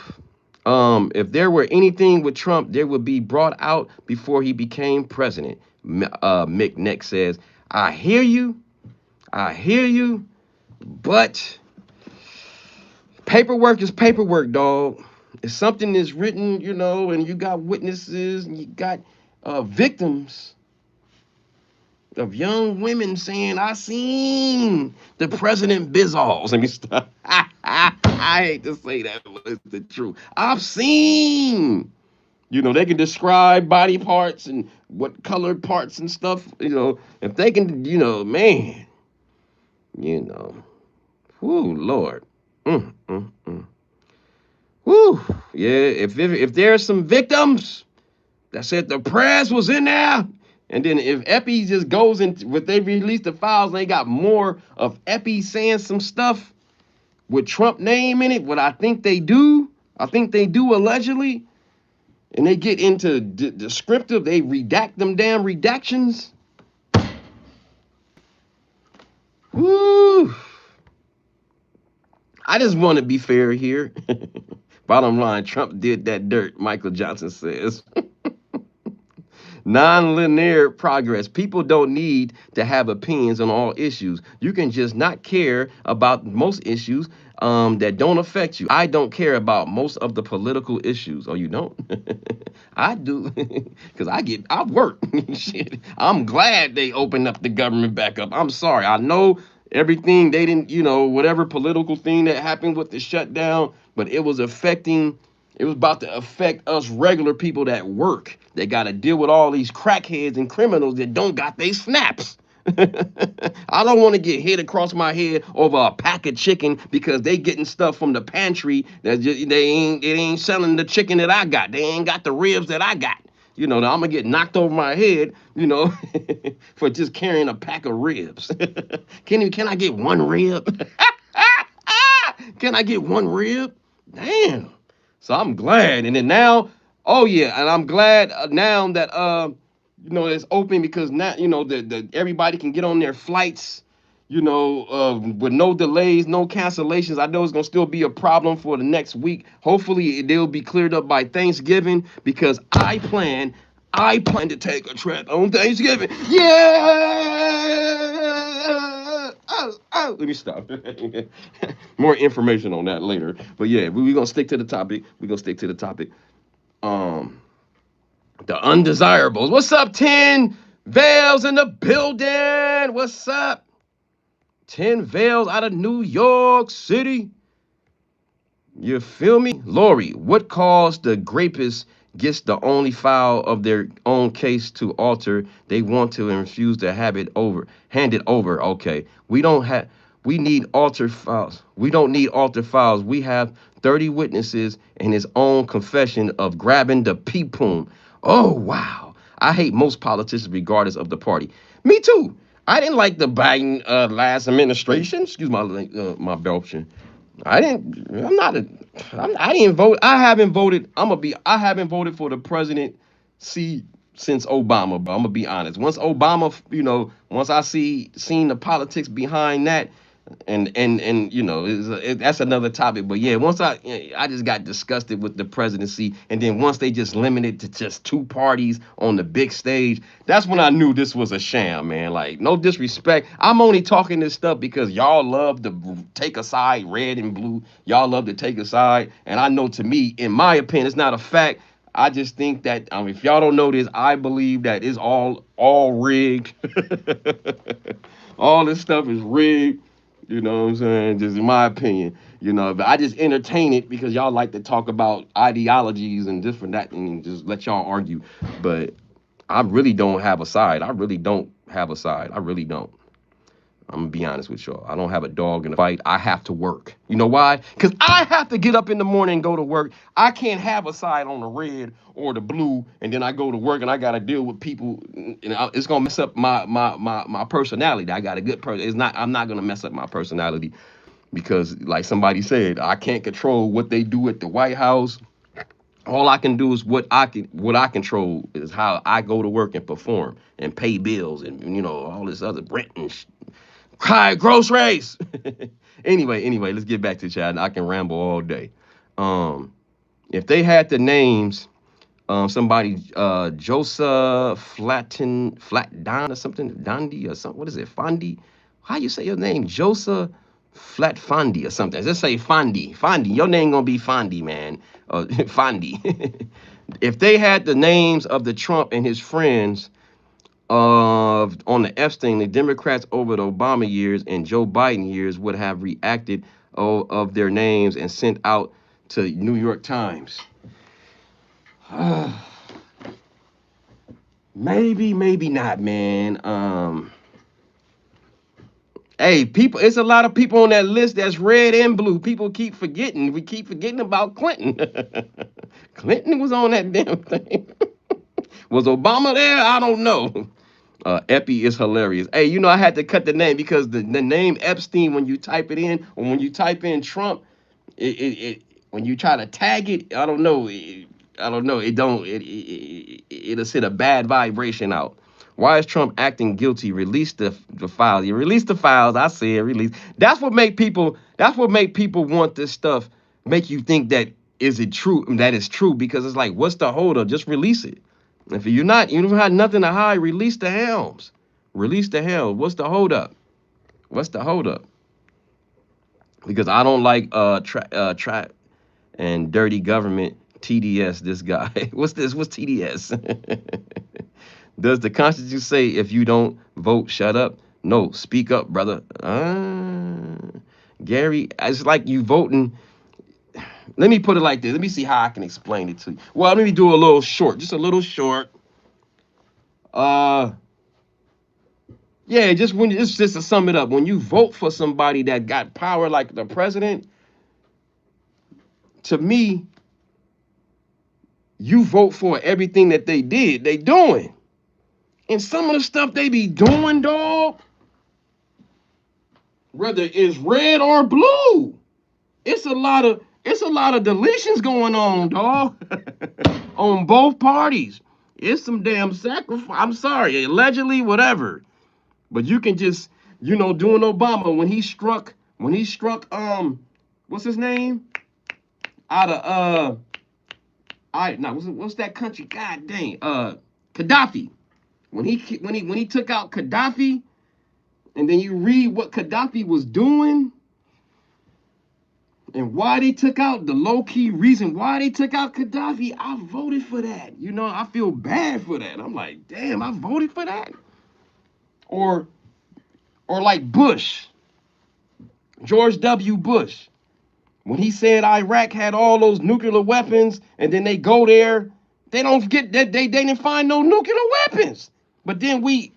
If there were anything with Trump, there would be brought out before he became president. Mick Neck says, I hear you, but paperwork is paperwork, dog. If something is written, and you got witnesses and you got victims of young women saying, I seen the president bizzles. Let me stop. I hate to say that, but it's the truth. I've seen. They can describe body parts and what colored parts and stuff. If they can, man, whoo, Lord. Whoo, yeah, if there's some victims that said the Prez was in there, and then if Eppy just goes in, they release the files, and they got more of Eppy saying some stuff with Trump name in it, what I think they do allegedly, and they get into descriptive, they redact them damn redactions. Woo! I just want to be fair here. Bottom line, Trump did that dirt, Michael Johnson says. Non-linear progress. People don't need to have opinions on all issues. You can just not care about most issues that don't affect you. I don't care about most of the political issues. Oh, you don't? I do, because I work. Shit. I'm glad they opened up the government back up. I'm sorry. I know everything they didn't, whatever political thing that happened with the shutdown, but it was about to affect us regular people that work. They got to deal with all these crackheads and criminals that don't got they snaps. I don't want to get hit across my head over a pack of chicken because they getting stuff from the pantry that it ain't selling the chicken that I got. They ain't got the ribs that I got. I'm gonna get knocked over my head, for just carrying a pack of ribs. Can I get one rib? Can I get one rib? Damn. So I'm glad. And then now, oh yeah, and I'm glad now that it's open, because now the everybody can get on their flights, with no delays, no cancellations. I know it's gonna still be a problem for the next week. Hopefully they'll be cleared up by Thanksgiving, because I plan to take a trip on Thanksgiving. Yeah. Oh, let me stop. More information on that later. But yeah, we're gonna stick to the topic. The undesirables. What's up, 10 Veils in the building? What's up? 10 Veils out of New York City. You feel me? Lori, what caused the Grapist gets the only file of their own case to alter? They want to infuse the hand it over. Okay. We need alter files. We don't need alter files. We have 30 witnesses and his own confession of grabbing the pee-poom. Oh, wow. I hate most politicians regardless of the party. Me too. I didn't like the Biden last administration. Excuse my belching. I didn't vote. I haven't voted. I haven't voted for the presidency since Obama, bro. I'm gonna be honest. Once Obama, once I seen the politics behind that, and that's another topic. But yeah, once I just got disgusted with the presidency, and then once they just limited to just two parties on the big stage, that's when I knew this was a sham, man. Like, no disrespect, I'm only talking this stuff because y'all love to take a side, red and blue. Y'all love to take a side, and I know, to me, in my opinion, it's not a fact. I just think that if y'all don't know this, I believe that it's all rigged. All this stuff is rigged. You know what I'm saying? Just in my opinion, but I just entertain it because y'all like to talk about ideologies and different that and just let y'all argue. But I really don't have a side. I really don't have a side. I really don't. I'm gonna be honest with y'all. I don't have a dog in the fight. I have to work. You know why? Because I have to get up in the morning and go to work. I can't have a side on the red or the blue, and then I go to work and I gotta deal with people. It's gonna mess up my personality. I got a good person. It's not. I'm not gonna mess up my personality because, like somebody said, I can't control what they do at the White House. All I can do is what I control is how I go to work and perform and pay bills and all this other rent and groceries. Anyway, let's get back to chat. I can ramble all day. If they had the names, somebody Joseph Flatton or something, Dondi or something. What is it? Fondi? How you say your name? Joseph Flat Fondi or something. Let's say Fondi. Fondi. Your name gonna be Fondi, man. Fondi. If they had the names of the Trump and his friends on the Epstein, the Democrats over the Obama years and Joe Biden years would have reacted of their names and sent out to New York Times. Maybe not, man. Hey, people, it's a lot of people on that list that's red and blue. People keep forgetting. We keep forgetting about Clinton. Clinton was on that damn thing. Was Obama there? I don't know. Eppy is hilarious. Hey, I had to cut the name because the name Epstein, when you type it in, or when you type in Trump, when you try to tag it, I don't know. It'll send a bad vibration out. Why is Trump acting guilty? Release the files. You release the files. I said release. That's what make people want this stuff. Make you think that is it true? That is true because it's like, what's the holdup? Just release it. If you don't have nothing to hide, release the helms. Release the helm. What's the holdup? What's the holdup? Because I don't like trap and dirty government. TDS, this guy. What's this? What's TDS? Does the Constitution say if you don't vote, shut up? No, speak up, brother. Gary, it's like you voting. Let me put it like this. Let me see how I can explain it to you. Well, let me do a little short, just a little short. Yeah, just to sum it up, when you vote for somebody that got power like the president, to me, you vote for everything that they doing. And some of the stuff they be doing, dog, whether it's red or blue, it's a lot of deletions going on, dog. On both parties. It's some damn sacrifice. I'm sorry, allegedly, whatever. But you can just, doing Obama when he struck, what's his name? Out of what's that country? God dang, Gaddafi. When he took out Gaddafi, and then you read what Gaddafi was doing, and why they took out the low-key reason why they took out Gaddafi, I voted for that. I feel bad for that. I'm like, damn, I voted for that. Or like Bush, George W. Bush, when he said Iraq had all those nuclear weapons, and then they go there, they don't get that they didn't find no nuclear weapons. But then we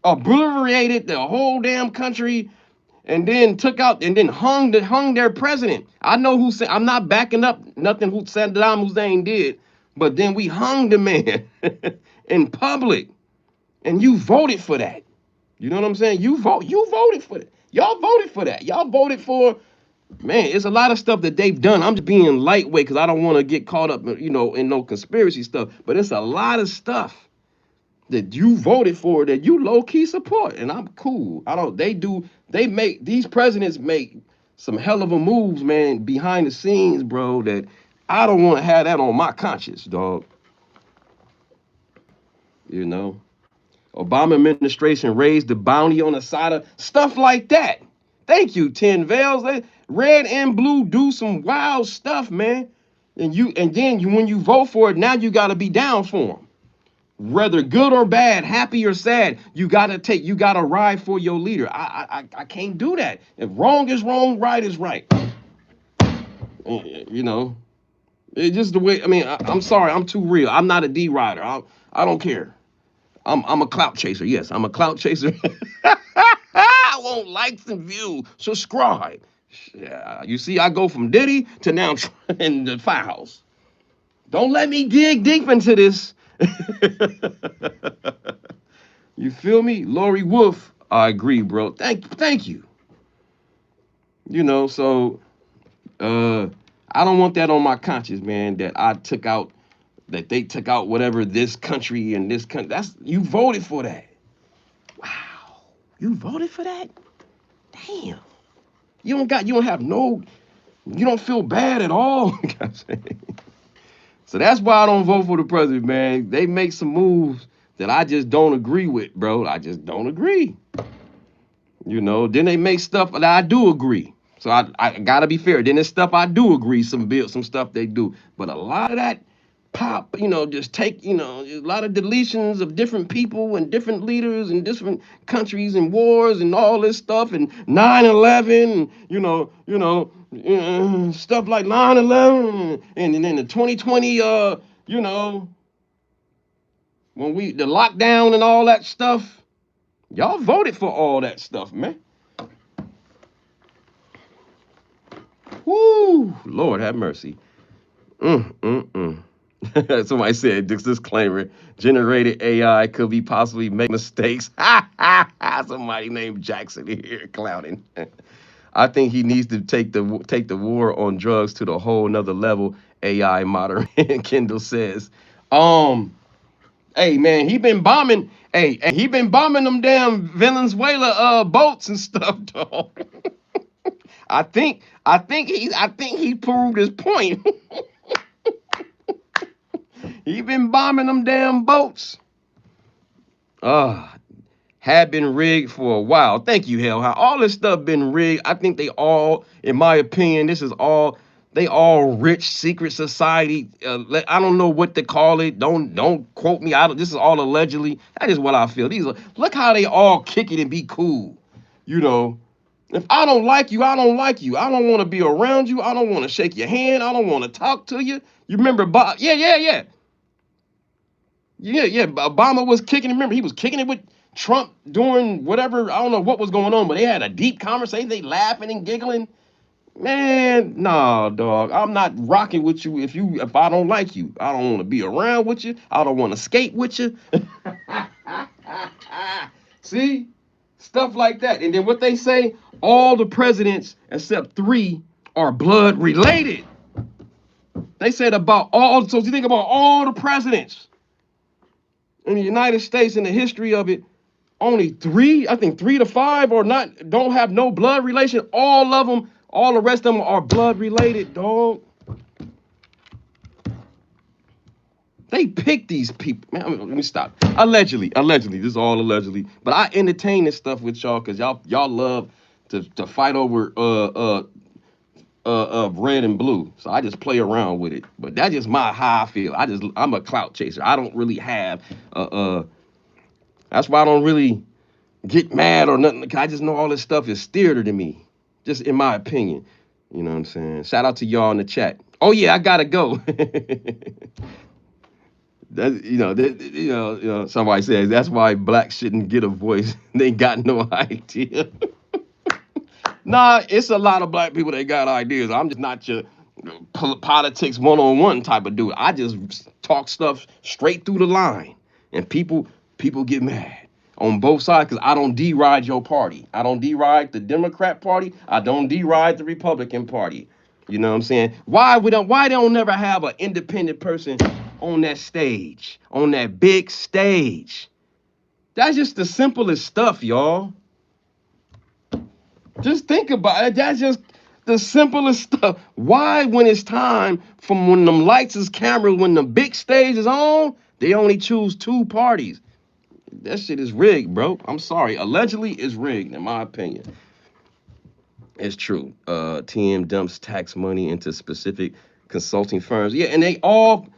obliterated the whole damn country, and then hung their president. I know who said, I'm not backing up nothing who Saddam Hussein did, but then we hung the man in public, and you voted for that. You know what I'm saying? You voted for it. Y'all voted for that. Y'all voted for, man, it's a lot of stuff that they've done. I'm just being lightweight because I don't want to get caught up, in no conspiracy stuff. But it's a lot of stuff that you voted for that you low-key support. And I'm cool. These presidents make some hell of a moves, man, behind the scenes, bro, that I don't want to have that on my conscience, dog. Obama administration raised the bounty on the side of stuff like that. Thank you, 10 Veils. Red and blue do some wild stuff, man. And then when you vote for it, now you got to be down for them. Whether good or bad, happy or sad, you gotta ride for your leader. I can't do that. If wrong is wrong, right is right. You know, it's just the way. I mean, I'm sorry, I'm too real. I'm not a D rider. I don't care. I'm a clout chaser. Yes, I'm a clout chaser. I want likes and views. Subscribe. Yeah, you see, I go from Diddy to now in the firehouse. Don't let me dig deep into this. You feel me? Lori Wolf, I agree, bro. Thank you. You know, so I don't want that on my conscience, man, that they took out whatever this country and this country. That's you voted for that. Wow. You voted for that? Damn. You don't feel bad at all. So that's why I don't vote for the president, man. They make some moves that I just don't agree with, bro. I just don't agree. You know, then they make stuff that I do agree. So I gotta be fair. Then there's stuff I do agree, some stuff they do. But a lot of that pop, just take, a lot of deletions of different people and different leaders and different countries and wars and all this stuff and 9/11, stuff like 9/11 and then the 2020, when the lockdown and all that stuff. Y'all voted for all that stuff, man. Woo! Lord have mercy. Somebody said this disclaimer: generated AI could be possibly make mistakes. Somebody named Jackson here clowning. I think he needs to take the war on drugs to the whole nother level. AI modern Kendall says. Hey man, he been bombing. Hey, he been bombing them damn Venezuela boats and stuff, dog. I think he proved his point. He been bombing them damn boats. Had been rigged for a while. Thank you, Hell. All this stuff been rigged. I think they all, in my opinion, they all rich secret society. I don't know what to call it. Don't quote me. This is all allegedly. That is what I feel. Look how they all kick it and be cool. If I don't like you, I don't like you. I don't want to be around you. I don't want to shake your hand. I don't want to talk to you. You remember Bob? Yeah. Obama was kicking. Remember, he was kicking it with Trump doing whatever. I don't know what was going on, but they had a deep conversation. They laughing and giggling. Man, nah, dog. I'm not rocking with you if I don't like you. I don't want to be around with you. I don't want to skate with you. See? Stuff like that. And then what they say, all the presidents except 3 are blood related. They said so you think about all the presidents in the United States in the history of it, only 3, I think 3 to 5 don't have no blood relation. All of them, all the rest of them are blood related, dog. They pick these people. Man, let me stop. Allegedly, this is all allegedly. But I entertain this stuff with y'all because y'all love to fight over red and blue. So I just play around with it. But that's just how I feel. I'm a clout chaser. I don't really have that's why I don't really get mad or nothing. I just know all this stuff is theater to me. Just in my opinion. You know what I'm saying? Shout out to y'all in the chat. Oh yeah, I gotta go. Somebody says that's why blacks shouldn't get a voice. They got no idea. Nah, it's a lot of black people that got ideas. I'm just not your politics one-on-one type of dude. I just talk stuff straight through the line, and people get mad on both sides because I don't deride your party. I don't deride the Democrat Party. I don't deride the Republican Party. You know what I'm saying? Why they don't never have an independent person on that stage, on that big stage? That's just the simplest stuff, y'all. Just think about it. That's just the simplest stuff. Why, when it's time from when them lights is cameras, when the big stage is on, they only choose 2 parties? That shit is rigged, bro. I'm sorry. Allegedly, it's rigged, in my opinion. It's true. TM dumps tax money into specific consulting firms. Yeah, and they all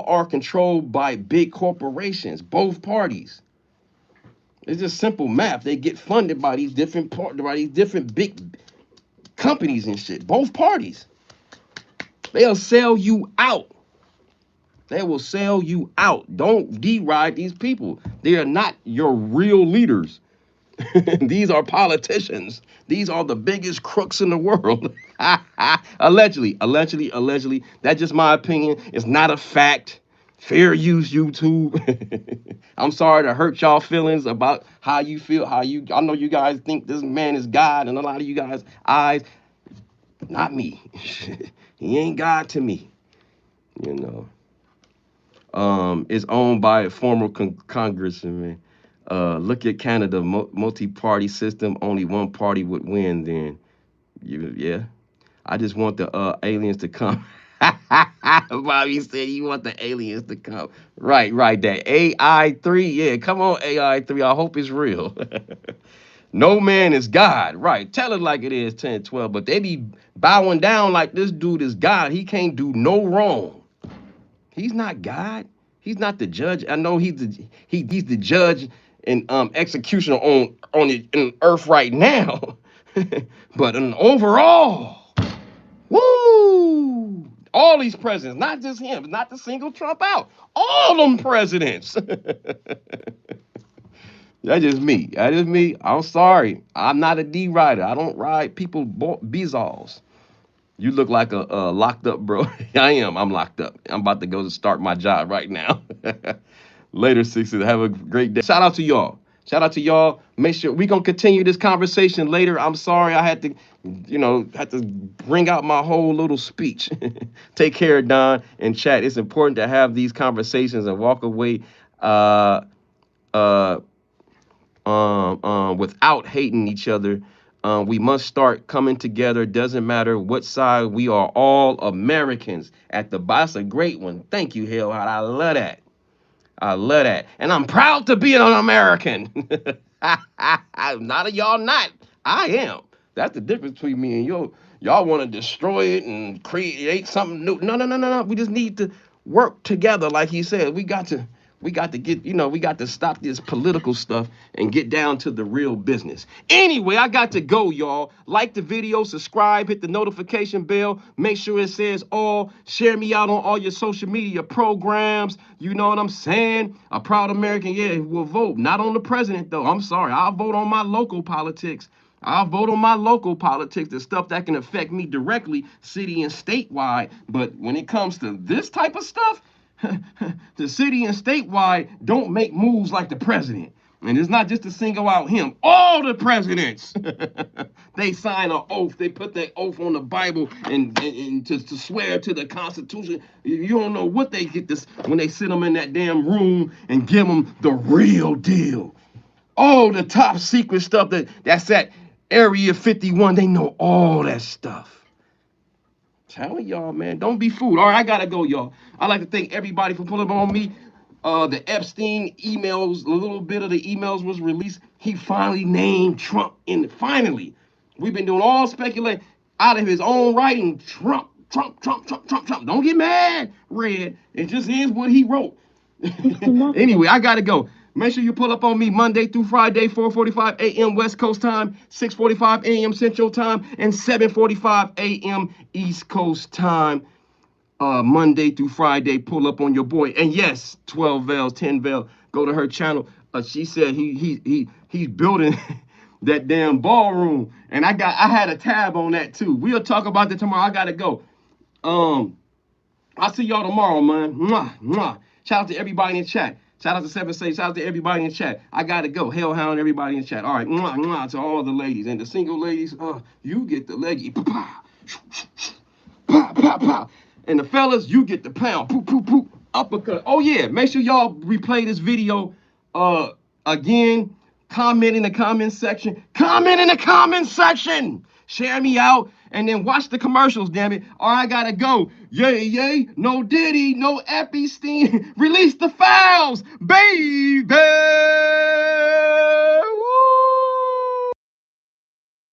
are controlled by big corporations, both parties. It's just simple math. They get funded by these different big companies and shit. Both parties. They'll sell you out. They will sell you out. Don't deride these people. They are not your real leaders. These are politicians. These are the biggest crooks in the world. Allegedly. That's just my opinion. It's not a fact. Fair use, YouTube. I'm sorry to hurt y'all feelings about how you feel. I know you guys think this man is God, and a lot of you guys' eyes. Not me. He ain't God to me. You know. Is owned by a former congressman. Look at Canada, multi-party system. Only one party would win. Then, yeah. I just want the aliens to come. Bobby said you want the aliens to come. Right. That AI3. Yeah, come on, AI3. I hope it's real. No man is God. Right. Tell it like it is, 10, 12. But they be bowing down like this dude is God. He can't do no wrong. He's not God. He's not the judge. I know he's the judge and executioner on earth right now. But overall, woo! All these presidents, not just him, not to single Trump out. All them presidents. That's just me. I'm sorry. I'm not a D rider. I don't ride people bezos. You look like a locked up bro. I am. I'm locked up. I'm about to go to start my job right now. Later, Sixes. Have a great day. Shout out to y'all. Make sure we gonna continue this conversation later. I'm sorry I had to, bring out my whole little speech. Take care, Don and chat. It's important to have these conversations and walk away without hating each other. We must start coming together. Doesn't matter what side. We are all Americans. At the bottom, that's a great one. Thank you, Hellhot. I love that. And I'm proud to be an American. Not y'all not. I am. That's the difference between me and you. Y'all want to destroy it and create something new. No. We just need to work together, like he said. We got to get, we got to stop this political stuff and get down to the real business. Anyway, I got to go, y'all. Like the video, subscribe, hit the notification bell. Make sure it says all. Share me out on all your social media programs. You know what I'm saying? A proud American, will vote. Not on the president, though. I'm sorry. I'll vote on my local politics. The stuff that can affect me directly, city and statewide. But when it comes to this type of stuff, the city and statewide don't make moves like the president. And it's not just to single out him. All the presidents, they sign an oath. They put their oath on the Bible and to swear to the Constitution. You don't know what they get this when they sit them in that damn room and give them the real deal. All the top secret stuff that's at Area 51. They know all that stuff. Telling y'all, man, don't be fooled. All right, I gotta go, y'all. I'd like to thank everybody for pulling up on me. The Epstein emails, a little bit of the emails was released. He finally named Trump finally. We've been doing all speculation out of his own writing. Trump. Don't get mad, Red. It just is what he wrote. Anyway, I gotta go. Make sure you pull up on me Monday through Friday, 4:45 a.m. West Coast time, 6:45 a.m. Central time, and 7:45 a.m. East Coast time. Monday through Friday, pull up on your boy. And yes, 12 Vels, 10 Vel, go to her channel. She said he's building that damn ballroom, and I had a tab on that too. We'll talk about that tomorrow. I gotta go. I'll see y'all tomorrow, man. Mwah, mwah. Shout out to everybody in chat. Shout out to 7 Say. Shout out to everybody in chat. I gotta go. Hellhound, everybody in chat. All right, mwah, mwah to all the ladies. And the single ladies, you get the leggy. Pow, pow, pow, pow. And the fellas, you get the pound. Poop, poop, poop. Uppercut. Oh, yeah. Make sure y'all replay this video again. Comment in the comment section. Share me out. And then watch the commercials, damn it. Or I gotta go. Yay. No Diddy, no Epstein. Release the files, baby.